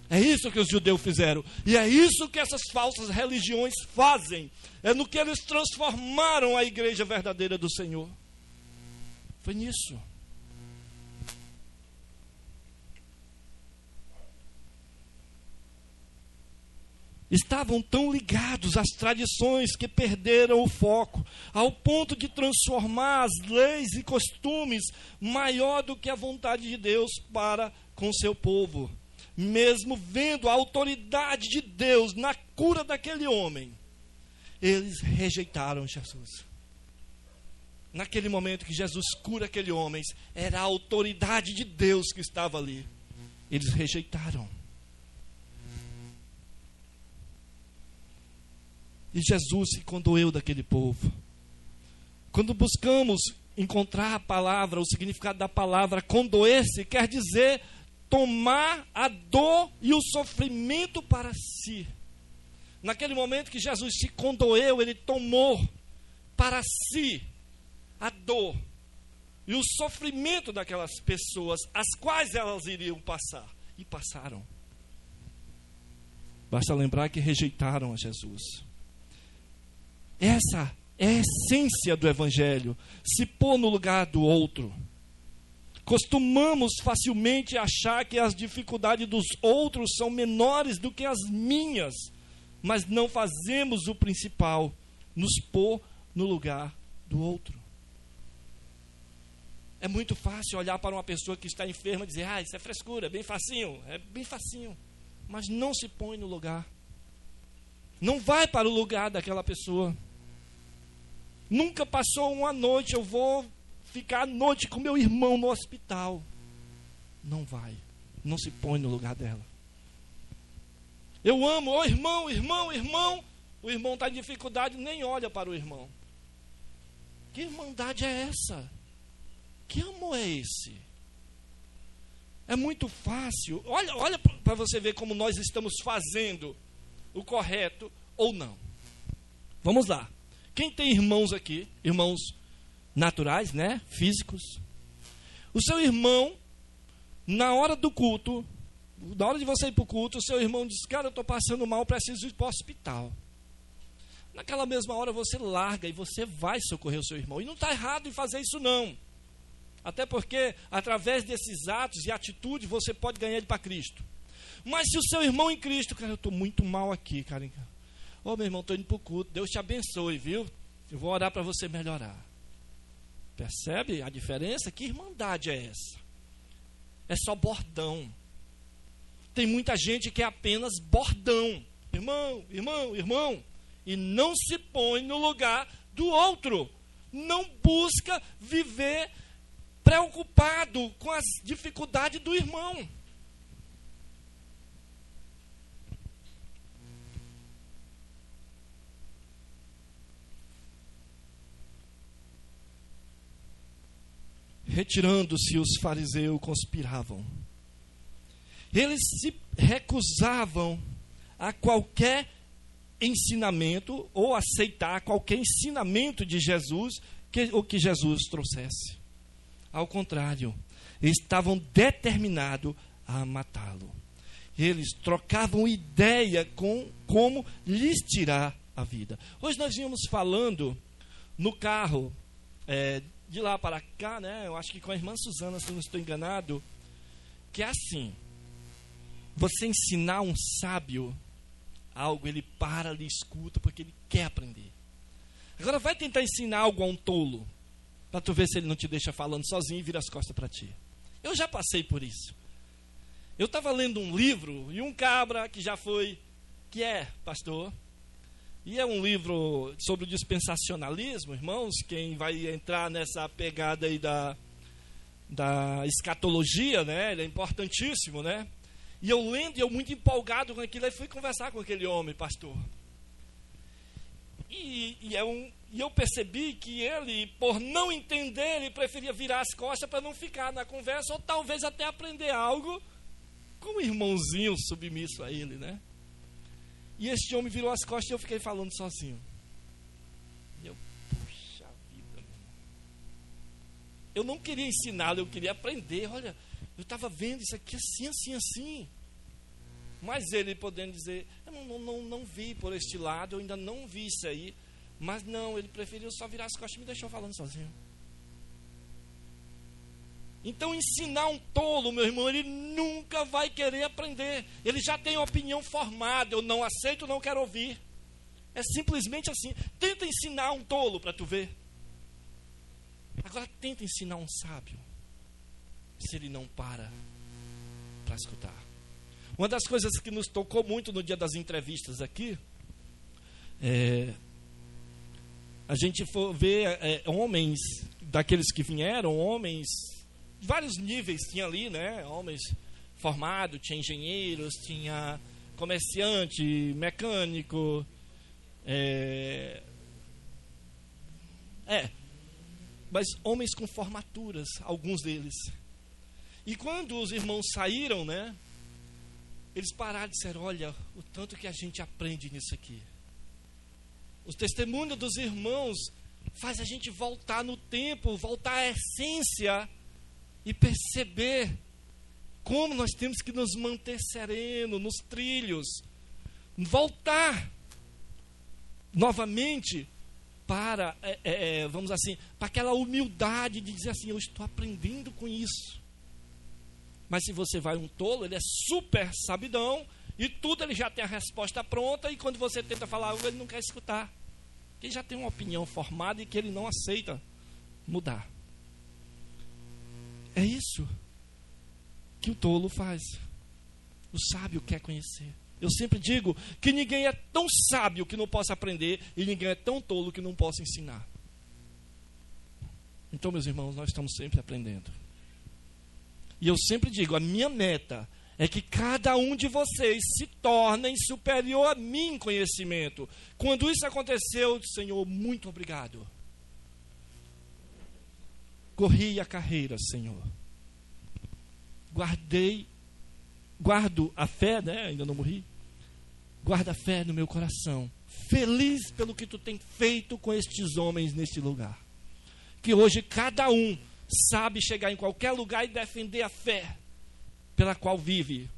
A: É isso que os judeus fizeram. E é isso que essas falsas religiões fazem. É no que eles transformaram a igreja verdadeira do Senhor. Foi nisso. Estavam tão ligados às tradições que perderam o foco, ao ponto de transformar as leis e costumes maior do que a vontade de Deus para com seu povo. Mesmo vendo a autoridade de Deus na cura daquele homem, eles rejeitaram Jesus. Naquele momento que Jesus cura aquele homem, era a autoridade de Deus que estava ali. Eles rejeitaram. E Jesus se condoeu daquele povo. Quando buscamos encontrar a palavra, o significado da palavra condoer-se, quer dizer tomar a dor e o sofrimento para si. Naquele momento que Jesus se condoeu, ele tomou para si a dor e o sofrimento daquelas pessoas, as quais elas iriam passar. E passaram. Basta lembrar que rejeitaram a Jesus. Essa é a essência do Evangelho, se pôr no lugar do outro. Costumamos facilmente achar que as dificuldades dos outros são menores do que as minhas, mas não fazemos o principal, nos pôr no lugar do outro. É muito fácil olhar para uma pessoa que está enferma e dizer: ah, isso é frescura, é bem facinho, mas não se põe no lugar. Não vai para o lugar daquela pessoa. Nunca passou uma noite, eu vou ficar a noite com meu irmão no hospital. Não vai, não se põe no lugar dela. Eu amo, ô irmão, o irmão está em dificuldade, nem olha para o irmão. Que irmandade é essa? Que amor é esse? É muito fácil. Olha para você ver como nós estamos fazendo o correto ou não. Vamos lá. Quem tem irmãos aqui, irmãos naturais, né? Físicos. O seu irmão, na hora do culto, na hora de você ir para o culto, o seu irmão diz: cara, eu estou passando mal, preciso ir para o hospital. Naquela mesma hora você larga e você vai socorrer o seu irmão. E não está errado em fazer isso não. Até porque, através desses atos e atitudes, você pode ganhar ele para Cristo. Mas se o seu irmão em Cristo: cara, eu estou muito mal aqui, cara. Ô, meu irmão, estou indo para o culto, Deus te abençoe, viu? Eu vou orar para você melhorar. Percebe a diferença? Que irmandade é essa? É só bordão. Tem muita gente que é apenas bordão. Irmão. E não se põe no lugar do outro. Não busca viver preocupado com as dificuldades do irmão. Retirando-se, os fariseus conspiravam. Eles se recusavam a qualquer ensinamento ou aceitar qualquer ensinamento de Jesus ou que Jesus trouxesse. Ao contrário, eles estavam determinados a matá-lo. Eles trocavam ideia com como lhes tirar a vida. Hoje nós vínhamos falando no carro, de lá para cá, né? Eu acho que com a irmã Suzana, se não estou enganado, que é assim: você ensinar um sábio algo, ele para, ele escuta, porque ele quer aprender. Agora vai tentar ensinar algo a um tolo. para tu ver se ele não te deixa falando sozinho e vira as costas para ti. Eu já passei por isso. Eu estava lendo um livro e um cabra que é pastor, e é um livro sobre o dispensacionalismo, irmãos. Quem vai entrar nessa pegada aí da escatologia, né? Ele é importantíssimo, né? E eu lendo, e eu muito empolgado com aquilo, aí fui conversar com aquele homem, pastor. E eu percebi que ele, por não entender, ele preferia virar as costas para não ficar na conversa, ou talvez até aprender algo com um irmãozinho submisso a ele, né? E este homem virou as costas e eu fiquei falando sozinho. E eu, puxa vida, eu não queria ensiná-lo, eu queria aprender. Olha, eu estava vendo isso aqui assim. Mas ele podendo dizer, eu não vi por este lado, eu ainda não vi isso aí. Mas não, ele preferiu só virar as costas e me deixou falando sozinho. Então ensinar um tolo, meu irmão, ele nunca vai querer aprender. Ele já tem uma opinião formada, eu não aceito, não quero ouvir. É simplesmente assim. Tenta ensinar um tolo para tu ver. Agora tenta ensinar um sábio, se ele não para escutar. Uma das coisas que nos tocou muito no dia das entrevistas aqui, a gente ver homens, daqueles que vieram, homens de vários níveis, tinha ali, né? Homens formados, tinha engenheiros, tinha comerciante, mecânico, mas homens com formaturas, alguns deles. E quando os irmãos saíram, né? Eles pararam e disseram, olha, o tanto que a gente aprende nisso aqui. Os testemunhos dos irmãos faz a gente voltar no tempo, voltar à essência e perceber como nós temos que nos manter sereno nos trilhos, voltar novamente para, vamos assim, para aquela humildade de dizer assim, eu estou aprendendo com isso. Mas se você vai um tolo, ele é super sabidão, e tudo ele já tem a resposta pronta, e quando você tenta falar algo, ele não quer escutar. Ele já tem uma opinião formada e que ele não aceita mudar. É isso que o tolo faz. O sábio quer conhecer. Eu sempre digo que ninguém é tão sábio que não possa aprender, e ninguém é tão tolo que não possa ensinar. Então, meus irmãos, nós estamos sempre aprendendo. E eu sempre digo, a minha meta é que cada um de vocês se tornem superior a mim em conhecimento. Quando isso aconteceu, eu disse, Senhor, muito obrigado. Corri a carreira, Senhor. Guardo a fé, né? Ainda não morri. Guarda a fé no meu coração. Feliz pelo que tu tem feito com estes homens neste lugar. Que hoje cada um sabe chegar em qualquer lugar e defender a fé pela qual vive.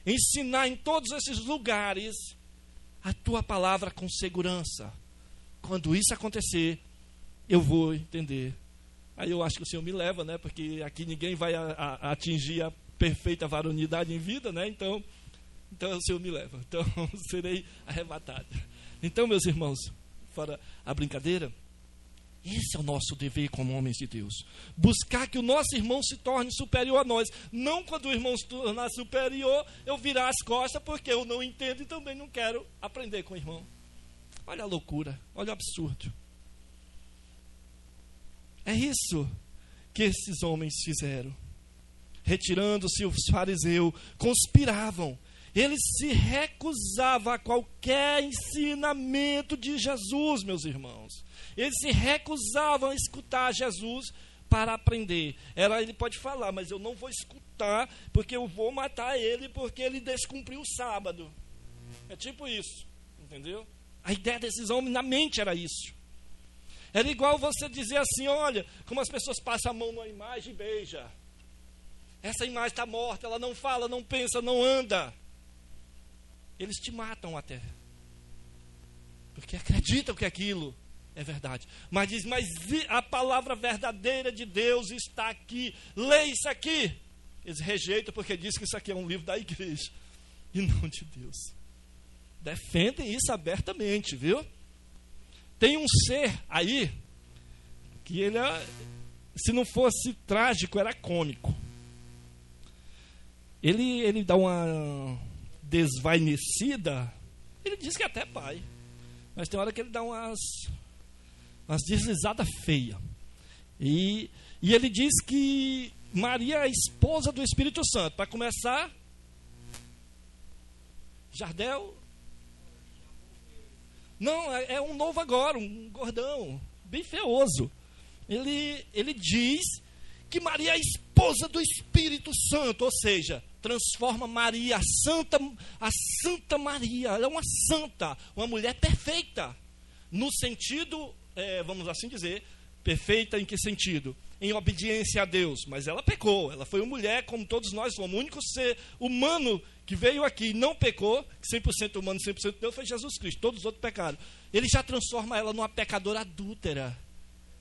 A: Ensinar em todos esses lugares a tua palavra com segurança. Quando isso acontecer, eu vou entender. Aí eu acho que o Senhor me leva, né? Porque aqui ninguém vai atingir a perfeita varonilidade em vida, né? Então o Senhor me leva. Então serei arrebatado. Então, meus irmãos, fora a brincadeira, esse é o nosso dever como homens de Deus. Buscar que o nosso irmão se torne superior a nós. Não quando o irmão se tornar superior, eu virar as costas porque eu não entendo e também não quero aprender com o irmão. Olha a loucura, olha o absurdo. É isso que esses homens fizeram. Retirando-se os fariseus, conspiravam. Eles se recusavam a qualquer ensinamento de Jesus, meus irmãos. Eles se recusavam a escutar Jesus para aprender. Ele pode falar, mas eu não vou escutar porque eu vou matar ele porque ele descumpriu o sábado. É tipo isso, entendeu? A ideia desses homens na mente era isso. Era igual você dizer assim, olha, como as pessoas passam a mão numa imagem e beija. Essa imagem está morta, ela não fala, não pensa, não anda. Eles te matam até. Porque acreditam que aquilo é verdade. Mas diz, mas a palavra verdadeira de Deus está aqui. Lê isso aqui. Eles rejeitam porque diz que isso aqui é um livro da igreja e não de Deus. Defendem isso abertamente, viu? Tem um ser aí que se não fosse trágico, era cômico. Ele dá uma desvainecida, ele diz que até é pai, mas tem hora que ele dá umas deslizadas feias. E ele diz que Maria é a esposa do Espírito Santo. Para começar, Jardel... Não, é um novo agora, um gordão, bem feioso. Ele diz que Maria é a esposa do Espírito Santo, ou seja, transforma Maria, a Santa Maria. Ela é uma santa, uma mulher perfeita. No sentido, vamos assim dizer, perfeita em que sentido? Em obediência a Deus. Mas ela pecou, ela foi uma mulher como todos nós somos. O único ser humano que veio aqui e não pecou, 100% humano, 100% Deus, foi Jesus Cristo. Todos os outros pecaram. Ele já transforma ela numa pecadora adúltera.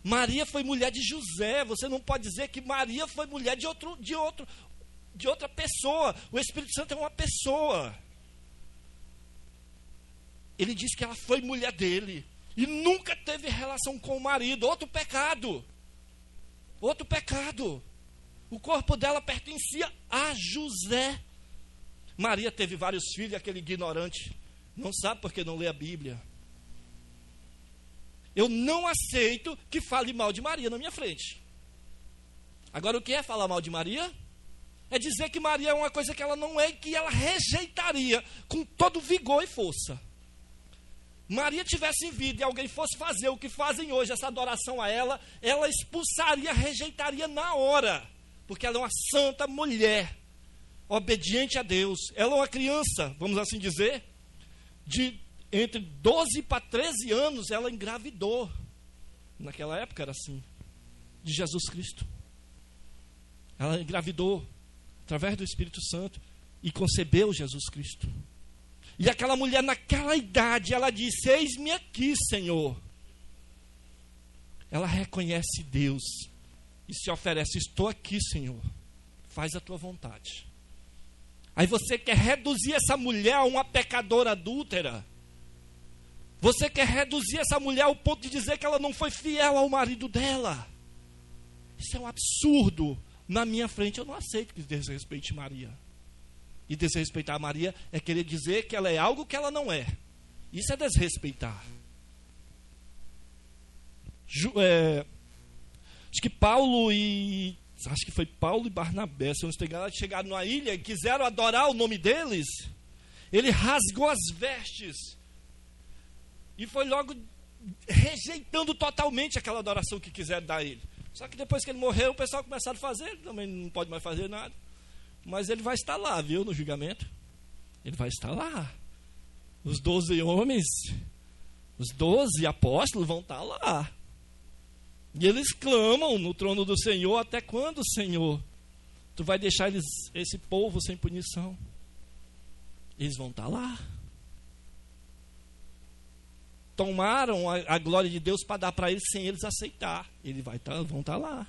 A: Maria foi mulher de José. Você não pode dizer que Maria foi mulher de outra pessoa. O Espírito Santo é uma pessoa. Ele diz que ela foi mulher dele e nunca teve relação com o marido. Outro pecado. O corpo dela pertencia a José. Maria teve vários filhos, aquele ignorante não sabe porque não lê a Bíblia. Eu não aceito que fale mal de Maria na minha frente. Agora, o que é falar mal de Maria? É dizer que Maria é uma coisa que ela não é e que ela rejeitaria com todo vigor e força. Maria tivesse em vida e alguém fosse fazer o que fazem hoje, essa adoração a ela, ela expulsaria, rejeitaria na hora. Porque ela é uma santa mulher, obediente a Deus. Ela é uma criança, vamos assim dizer, de entre 12 para 13 anos, ela engravidou. Naquela época era assim, de Jesus Cristo. Ela engravidou através do Espírito Santo e concebeu Jesus Cristo. E aquela mulher naquela idade, ela disse: eis-me aqui, Senhor. Ela reconhece Deus e se oferece: estou aqui, Senhor, faz a tua vontade. Aí você quer reduzir essa mulher a uma pecadora adúltera? Você quer reduzir essa mulher ao ponto de dizer que ela não foi fiel ao marido dela? Isso é um absurdo. Na minha frente eu não aceito que desrespeite Maria. E desrespeitar Maria é querer dizer que ela é algo que ela não é. Isso é desrespeitar. Acho que foi Paulo e Barnabé, se eu não estou enganado, chegaram numa ilha e quiseram adorar o nome deles. Ele rasgou as vestes e foi logo rejeitando totalmente aquela adoração que quiseram dar a ele. Só que depois que ele morreu, o pessoal começaram a fazer, ele também não pode mais fazer nada. Mas ele vai estar lá, viu, no julgamento. Ele vai estar lá. Os 12 homens, os 12 apóstolos vão estar lá. E eles clamam no trono do Senhor: até quando, Senhor? Tu vai deixar esse povo sem punição? Eles vão estar lá. Tomaram a glória de Deus para dar para eles sem eles aceitar. Vão estar lá.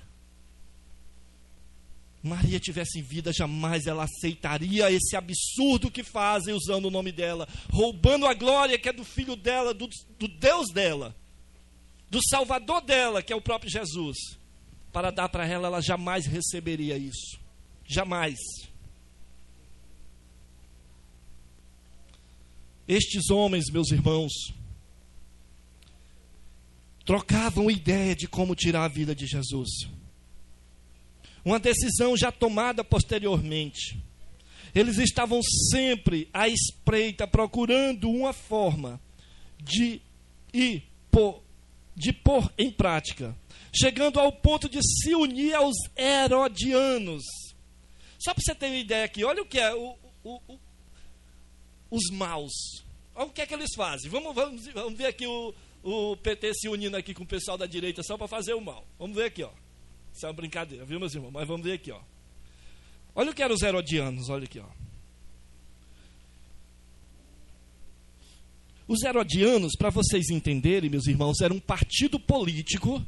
A: Maria tivesse em vida, jamais ela aceitaria esse absurdo que fazem usando o nome dela, roubando a glória que é do filho dela, do Deus dela, do Salvador dela, que é o próprio Jesus. Para dar para ela, ela jamais receberia isso. Jamais. Estes homens, meus irmãos, trocavam ideia de como tirar a vida de Jesus. Uma decisão já tomada posteriormente. Eles estavam sempre à espreita, procurando uma forma de pôr em prática, chegando ao ponto de se unir aos herodianos. Só para você ter uma ideia aqui, olha o que é os maus. Olha o que é que eles fazem. Vamos ver aqui o PT se unindo aqui com o pessoal da direita só para fazer o mal. Vamos ver aqui, ó. Isso é uma brincadeira, viu, meus irmãos? Mas vamos ver aqui, ó. Olha o que eram os herodianos, olha aqui, ó. Os herodianos, para vocês entenderem, meus irmãos, era um partido político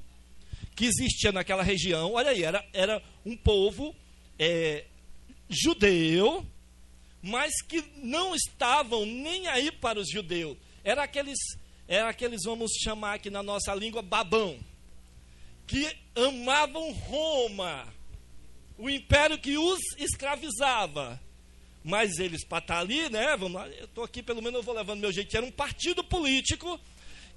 A: que existia naquela região. Olha aí, era um povo judeu, mas que não estavam nem aí para os judeus. Era aqueles, vamos chamar aqui na nossa língua, babão. que amavam Roma, o império que os escravizava. Mas eles, para estar ali, né, vamos lá, eu estou aqui, pelo menos eu vou levando meu jeito, era um partido político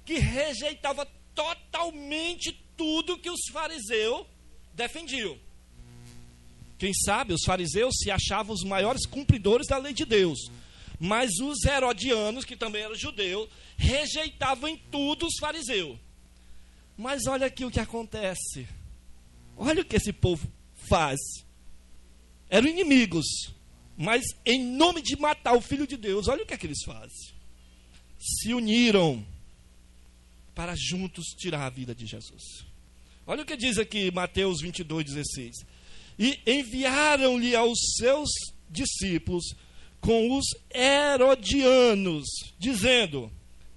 A: que rejeitava totalmente tudo que os fariseus defendiam. Quem sabe os fariseus se achavam os maiores cumpridores da lei de Deus, mas os herodianos, que também eram judeus, rejeitavam em tudo os fariseus. Mas olha aqui o que acontece. Olha o que esse povo faz. Eram inimigos, mas em nome de matar o Filho de Deus, olha o que é que eles fazem. Se uniram para juntos tirar a vida de Jesus. Olha o que diz aqui Mateus 22:16. E enviaram-lhe aos seus discípulos com os herodianos, dizendo: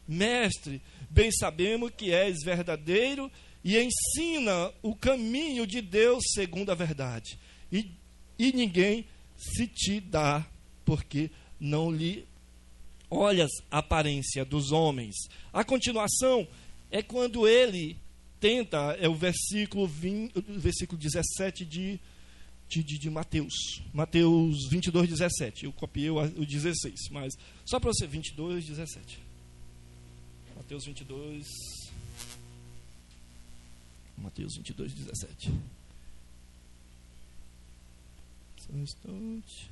A: Mestre, bem sabemos que és verdadeiro e ensina o caminho de Deus segundo a verdade. E ninguém se te dá, porque não lhe olhas a aparência dos homens. A continuação é quando ele tenta, é o versículo 17 de Mateus. Mateus 22:17. Eu copiei o 16, mas só para você, 22:17. Mateus 22:17. Só um instante.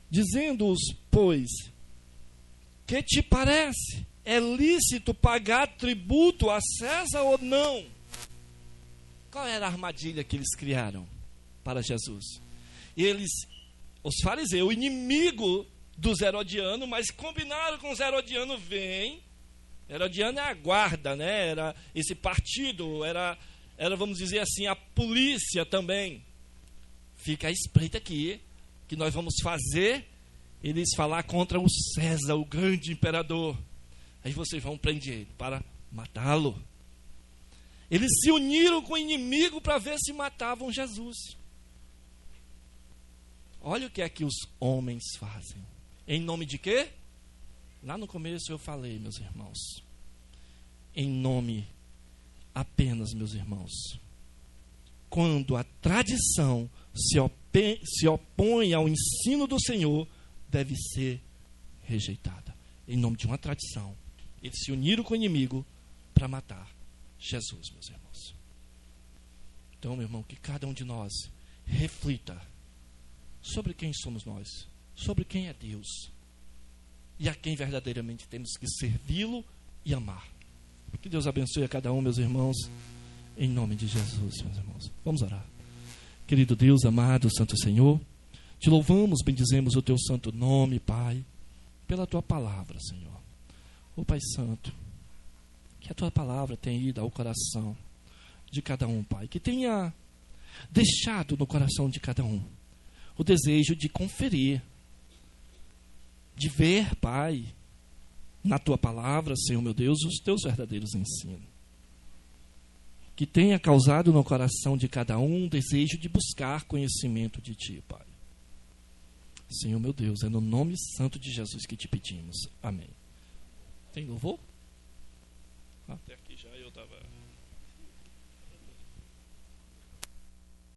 A: Dizendo-os, pois, que te parece? É lícito pagar tributo a César ou não? Qual era a armadilha que eles criaram para Jesus? Eles, os fariseus, inimigo dos herodianos, mas combinaram com os herodianos, Herodiano é a guarda, né? Era esse partido, era, vamos dizer assim, a polícia também. Fica à espreita aqui, que nós vamos fazer eles falar contra o César, o grande imperador. Aí vocês vão prender ele para matá-lo. Eles se uniram com o inimigo para ver se matavam Jesus. Olha o que é que os homens fazem. Em nome de quê? Lá no começo eu falei, meus irmãos. Em nome apenas, meus irmãos. Quando a tradição se opõe ao ensino do Senhor, deve ser rejeitada. Em nome de uma tradição. Eles se uniram com o inimigo para matar Jesus, meus irmãos. Então, meu irmão, que cada um de nós reflita sobre quem somos nós, sobre quem é Deus e a quem verdadeiramente temos que servi-lo e amar. Que Deus abençoe a cada um, meus irmãos, em nome de Jesus, meus irmãos. Vamos orar. Querido Deus, amado, Santo Senhor, te louvamos, bendizemos o teu santo nome, Pai, pela tua palavra, Senhor. Ó Pai Santo, que a tua palavra tenha ido ao coração de cada um, Pai, que tenha deixado no coração de cada um o desejo de conferir, de ver, Pai, na tua palavra, Senhor meu Deus, os teus verdadeiros ensinos. Que tenha causado no coração de cada um o desejo de buscar conhecimento de ti, Pai. Senhor meu Deus, é no nome santo de Jesus que te pedimos. Amém. Tem louvor? Até aqui.